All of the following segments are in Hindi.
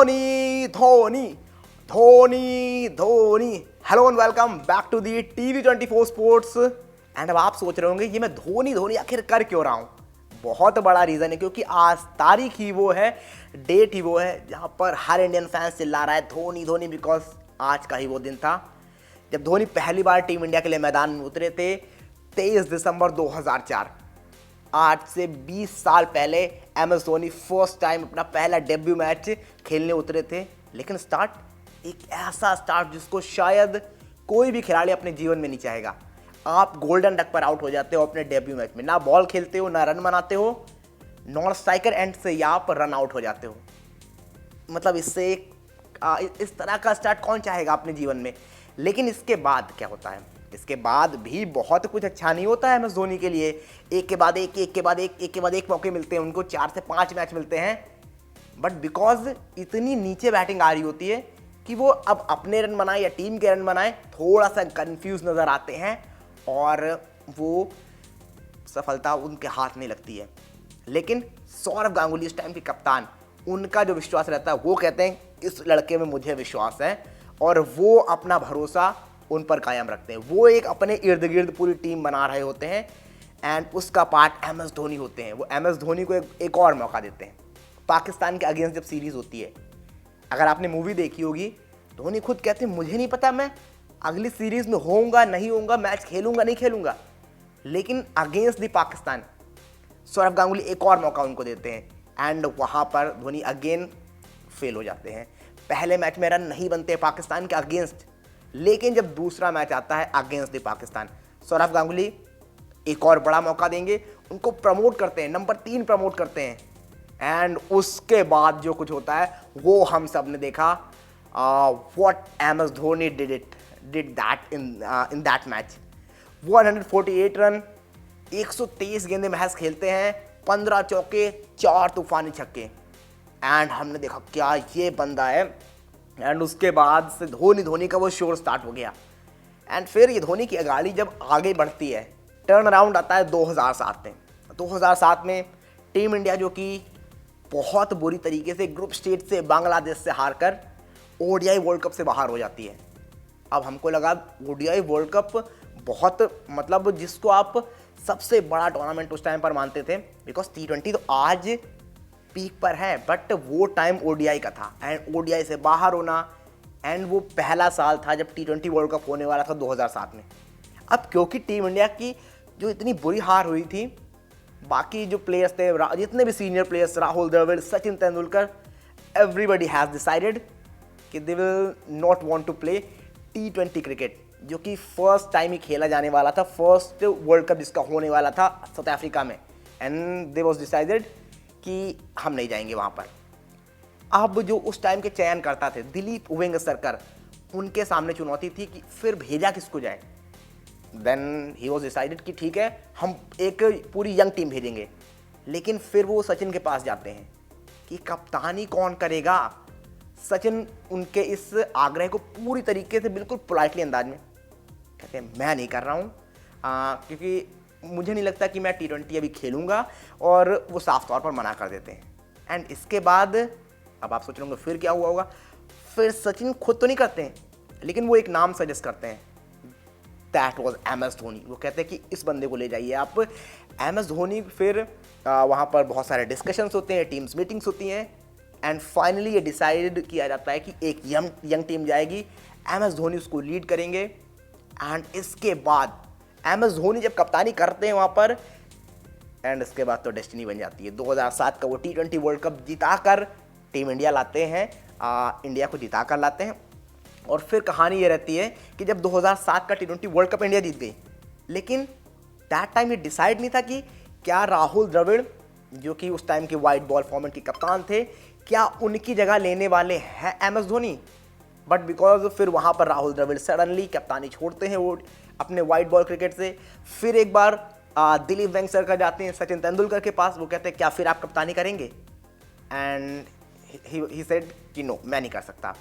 Dhoni Dhoni Dhoni Dhoni. Hello and welcome back to the TV24 sports. And अब आप सोच रहे होंगे ये मैं धोनी धोनी आखिर कर क्यों रहा हूँ। बहुत बड़ा रीज़न है क्योंकि आज तारीख ही वो है, डेट ही वो है जहाँ पर हर इंडियन फैंस चिल्ला रहा है धोनी धोनी, बिकॉज आज का ही वो दिन था जब धोनी पहली बार टीम इंडिया के लिए मैदान में उतरे थे। 23 दिसंबर 2004, आज से 20 साल पहले MS धोनी फर्स्ट टाइम अपना पहला डेब्यू मैच खेलने उतरे थे। लेकिन स्टार्ट एक ऐसा स्टार्ट जिसको शायद कोई भी खिलाड़ी अपने जीवन में नहीं चाहेगा। आप गोल्डन डक पर आउट हो जाते हो अपने डेब्यू मैच में, ना बॉल खेलते हो ना रन बनाते हो, नॉन स्ट्राइकर एंड से यहाँ पर रन आउट हो जाते हो। मतलब इससे इस तरह का स्टार्ट कौन चाहेगा अपने जीवन में। लेकिन इसके बाद क्या होता है, इसके बाद भी बहुत कुछ अच्छा नहीं होता है MS धोनी के लिए। एक के बाद एक मौके मिलते हैं उनको, 4 से 5 मैच मिलते हैं, बट बिकॉज इतनी नीचे बैटिंग आ रही होती है कि वो अब अपने रन बनाए या टीम के रन बनाए थोड़ा सा कंफ्यूज नज़र आते हैं और वो सफलता उनके हाथ नहीं लगती है। लेकिन सौरव गांगुली इस टाइम के कप्तान, उनका जो विश्वास रहता है वो कहते हैं इस लड़के में मुझे विश्वास है, और वो अपना भरोसा उन पर कायम रखते हैं। वो एक अपने इर्द गिर्द पूरी टीम बना रहे होते हैं एंड उसका पार्ट MS धोनी होते हैं। वो MS धोनी को एक और मौका देते हैं। पाकिस्तान के अगेंस्ट जब सीरीज़ होती है, अगर आपने मूवी देखी होगी, धोनी खुद कहते हैं मुझे नहीं पता मैं अगली सीरीज़ में होऊंगा नहीं होऊंगा, मैच खेलूंगा नहीं खेलूंगा, लेकिन अगेंस्ट दी पाकिस्तान सौरव गांगुली एक और मौका उनको देते हैं एंड वहाँ पर धोनी अगेन फेल हो जाते हैं। पहले मैच में रन नहीं बनते पाकिस्तान के अगेंस्ट, लेकिन जब दूसरा मैच आता है अगेंस्ट द पाकिस्तान, सौरव गांगुली एक और बड़ा मौका देंगे, उनको प्रमोट करते हैं, नंबर 3 प्रमोट करते हैं। एंड उसके बाद जो कुछ होता है वो हम सब ने देखा। What MS Dhoni did that in that match. 148 run, 123 गेंदें महज खेलते हैं, 15 चौके, 4 तूफानी छक्के, एंड हमने देखा क्या ये बंदा है। एंड उसके बाद से धोनी का वो शोर स्टार्ट हो गया। एंड फिर ये धोनी की गाड़ी जब आगे बढ़ती है, टर्न अराउंड आता है 2007 में। 2007 में टीम इंडिया जो कि बहुत बुरी तरीके से ग्रुप स्टेज से बांग्लादेश से हारकर ODI वर्ल्ड कप से बाहर हो जाती है। अब हमको लगा ODI वर्ल्ड कप बहुत, मतलब जिसको आप सबसे बड़ा टूर्नामेंट उस टाइम पर मानते थे, बिकॉज T20 तो आज पीक पर है, बट वो टाइम ODI का था एंड ODI से बाहर होना, एंड वो पहला साल था जब T20 वर्ल्ड कप होने वाला था 2007 में। अब क्योंकि टीम इंडिया की जो इतनी बुरी हार हुई थी, बाकी जो प्लेयर्स थे, जितने भी senior players, Rahul Dravid, Sachin Tendulkar, everybody has decided कि they will not want to play T20 cricket, जो कि फर्स्ट टाइम ही खेला जाने वाला था, फर्स्ट वर्ल्ड कप जिसका होने वाला था साउथ अफ्रीका में, एंड दे वाज डिसाइडेड कि हम नहीं जाएंगे वहाँ पर। अब जो उस टाइम के चयन करता थे दिलीप वेंगसरकर, उनके सामने चुनौती थी कि फिर भेजा किसको जाए। देन ही वाज डिसाइडेड कि ठीक है हम एक पूरी यंग टीम भेजेंगे। लेकिन फिर वो सचिन के पास जाते हैं कि कप्तानी कौन करेगा। सचिन उनके इस आग्रह को पूरी तरीके से बिल्कुल पोलाइटली अंदाज में कहते हैं मैं नहीं कर रहा हूँ, क्योंकि मुझे नहीं लगता कि मैं T20 अभी खेलूँगा, और वो साफ तौर पर मना कर देते हैं। एंड इसके बाद अब आप सोच रहे होंगे फिर क्या हुआ होगा। फिर सचिन खुद तो नहीं करते हैं, लेकिन वो एक नाम सजेस्ट करते हैं, दैट वाज MS धोनी। वो कहते हैं कि इस बंदे को ले जाइए आप। MS धोनी फिर वहाँ पर बहुत सारे डिस्कशंस होते हैं, टीम्स मीटिंग्स होती हैं, एंड फाइनली ये डिसाइड किया जाता है कि एक यंग टीम जाएगी, MS धोनी उसको लीड करेंगे। एंड इसके बाद MS धोनी जब कप्तानी करते हैं वहाँ पर, एंड इसके बाद तो डेस्टिनी बन जाती है। 2007 का वो T20 वर्ल्ड कप जिताकर टीम इंडिया लाते हैं, इंडिया को जिताकर लाते हैं। और फिर कहानी ये रहती है कि जब 2007 का T20 वर्ल्ड कप इंडिया जीत गई, लेकिन दैट टाइम ये डिसाइड नहीं था कि क्या राहुल द्रविड़, जो कि उस टाइम के वाइट बॉल फॉर्मेट के कप्तान थे, क्या उनकी जगह लेने वाले हैं MS धोनी। बट बिकॉज फिर वहाँ पर राहुल द्रविड़ सडनली कप्तानी छोड़ते हैं वो अपने वाइट बॉल क्रिकेट से। फिर एक बार दिलीप वेंगसरकर जाते हैं सचिन तेंदुलकर के पास, वो कहते हैं क्या फिर आप कप्तानी करेंगे, एंड ही सेड कि नो मैं नहीं कर सकता।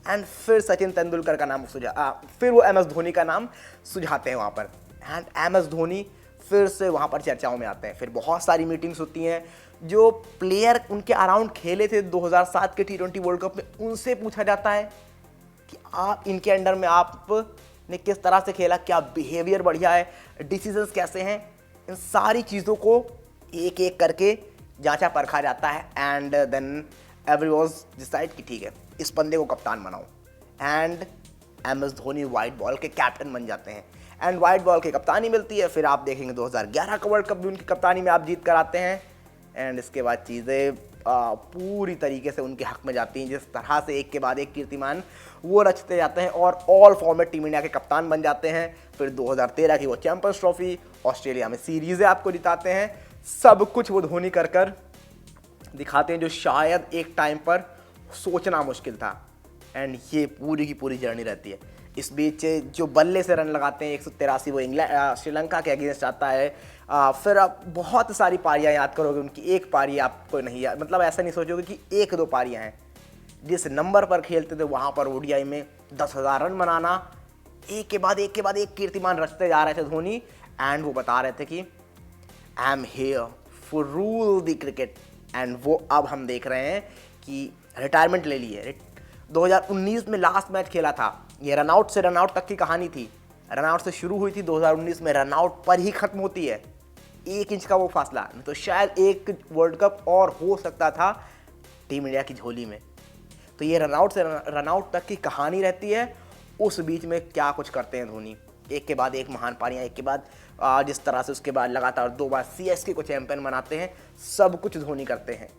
एंड फिर सचिन तेंदुलकर का नाम फिर वो MS धोनी का नाम सुझाते हैं वहाँ पर, एंड MS धोनी फिर से वहाँ पर चर्चाओं में आते हैं। फिर बहुत सारी मीटिंग्स होती हैं जो प्लेयर उनके अराउंड खेले थे 2007 के T20 वर्ल्ड कप में, उनसे पूछा जाता है कि आप इनके अंडर में आपने किस तरह से खेला, क्या बिहेवियर बढ़िया है, डिसीजंस कैसे हैं। इन सारी चीज़ों को एक एक करके जांचा परखा जाता है and then every was decide कि ठीक है इस बंदे को कप्तान बनाओ and MS Dhoni white ball के कैप्टन बन जाते हैं एंड वाइट बॉल की कप्तानी मिलती है। फिर आप देखेंगे 2011 का वर्ल्ड कप भी उनकी कप्तानी में आप जीत कर आते हैं एंड इसके बाद चीज़ें पूरी तरीके से उनके हक में जाती हैं। जिस तरह से एक के बाद एक कीर्तिमान वो रचते जाते हैं और ऑल फॉर्मेट टीम इंडिया के कप्तान बन जाते हैं। फिर 2013 की वो चैंपियंस ट्रॉफी, ऑस्ट्रेलिया में सीरीज़ें आपको जिताते हैं, सब कुछ वो धोनी कर दिखाते हैं जो शायद एक टाइम पर सोचना मुश्किल था। एंड ये पूरी की पूरी जर्नी रहती है। इस बीच जो बल्ले से रन लगाते हैं 183 वो इंग्लैंड श्रीलंका के अगेंस्ट आता है। फिर आप बहुत सारी पारियां याद करोगे उनकी, एक पारी आपको नहीं याद, मतलब ऐसा नहीं सोचोगे कि एक दो पारियां हैं। जिस नंबर पर खेलते थे वहाँ पर ODI में 10,000 रन बनाना, एक के बाद एक कीर्तिमान रचते जा रहे थे धोनी एंड वो बता रहे थे कि I am here for rule the cricket. And वो अब हम देख रहे हैं कि रिटायरमेंट ले ली है। 2019 में लास्ट मैच खेला था, ये रनआउट से रनआउट तक की कहानी थी। रनआउट से शुरू हुई थी 2019 में, रनआउट पर ही खत्म होती है। 1 इंच का वो फासला, नहीं तो शायद एक वर्ल्ड कप और हो सकता था टीम इंडिया की झोली में। तो ये रनआउट से रनआउट तक की कहानी रहती है। उस बीच में क्या कुछ करते हैं धोनी, एक के बाद एक महान पारियां, एक के बाद जिस तरह से उसके बाद लगातार 2 बार CSK को चैंपियन बनाते हैं, सब कुछ धोनी करते हैं।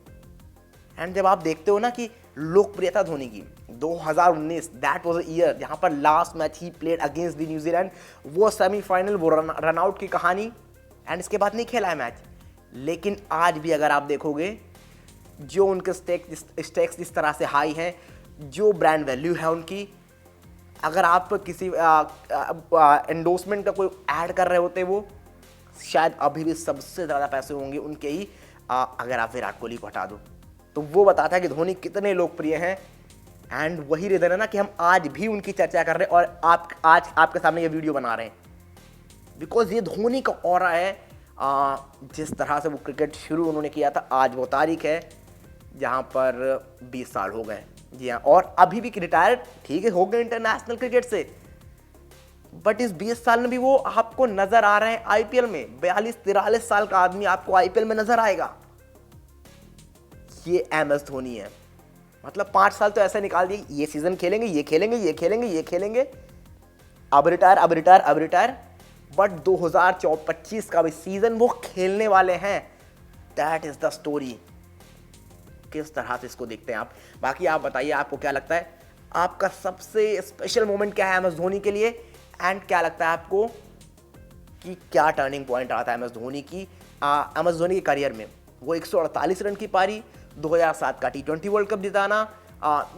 एंड जब आप देखते हो ना कि लोकप्रियता धोनी की 2019 दैट वाज अ ईयर जहां पर last match he played against the New Zealand, वो सेमीफाइनल, वो रनआउट की कहानी एंड इसके बाद नहीं खेला है मैच। लेकिन आज भी अगर आप देखोगे जो उनके स्टेक्स जिस तरह से हाई हैं, जो ब्रांड वैल्यू है उनकी, अगर आप किसी एंडोर्समेंट का कोई ऐड कर रहे होते वो शायद अभी भी सबसे ज़्यादा पैसे होंगे उनके ही, अगर आप विराट कोहली को हटा दो। तो वो बताता है कि धोनी कितने लोकप्रिय हैं एंड वही रीज़न है ना कि हम आज भी उनकी चर्चा कर रहे हैं और आज आपके सामने ये वीडियो बना रहे हैं, बिकॉज ये धोनी का ऑरा है। जिस तरह से वो क्रिकेट शुरू उन्होंने किया था, आज वो तारीख है जहाँ पर 20 साल हो गए। जी हाँ, और अभी भी रिटायर ठीक है हो गए इंटरनेशनल क्रिकेट से, बट इस 20 साल में भी वो आपको नजर आ रहे हैं IPL में। 42-43 साल का आदमी आपको IPL में नजर आएगा। ये MS धोनी है। मतलब 5 साल तो ऐसे निकाल दिए, ये सीजन खेलेंगे, ये खेलेंगे, ये खेलेंगे, ये खेलेंगे, अब रिटायर। बट 2025 का भी सीजन वो खेलने वाले हैं। That is the story. किस तरह से इसको देखते हैं आप? बाकी आप बताइए, आपको क्या लगता है, आपका सबसे स्पेशल मोमेंट क्या है MS धोनी के लिए? एंड क्या लगता है आपको कि क्या टर्निंग पॉइंट आता है MS धोनी के करियर में? वो 148 रन की पारी, 2007 का T20 वर्ल्ड कप जिताना,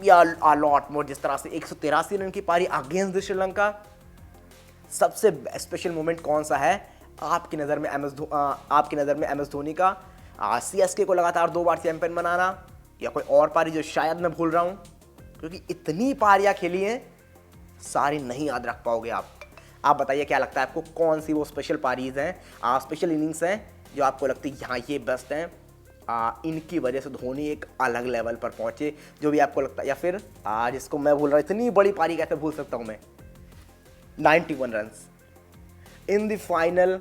या लॉट मोर, जिस तरह से 183 रन की पारी अगेंस्ट श्रीलंका। सबसे स्पेशल मोमेंट कौन सा है आपकी नज़र में MS धोनी का? CSK को लगातार 2 बार चैंपियन बनाना, या कोई और पारी जो शायद मैं भूल रहा हूँ, क्योंकि इतनी पारियां खेली हैं सारी नहीं याद रख पाओगे आप बताइए क्या लगता है आपको, कौन सी वो स्पेशल पारीज हैं, स्पेशल इनिंग्स हैं जो आपको लगती है यहाँ ये बेस्ट हैं, इनकी वजह से धोनी एक अलग लेवल पर पहुंचे, जो भी आपको लगता है? या फिर जिसको मैं भूल रहा, इतनी बड़ी पारी कैसे भूल सकता हूँ मैं, 91 runs in the final,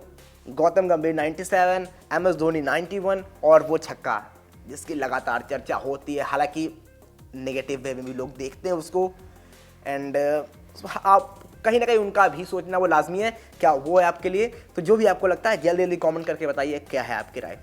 Gautam गंभीर 97, MS धोनी 91, और वो छक्का जिसकी लगातार चर्चा होती है, हालांकि नेगेटिव वे में भी लोग देखते हैं उसको। एंड आप कहीं ना कहीं उनका भी सोचना वो लाजमी है, क्या वो है आपके लिए? तो जो भी आपको लगता है जल्दी जल्दी कमेंट करके बताइए क्या है आपकी राय।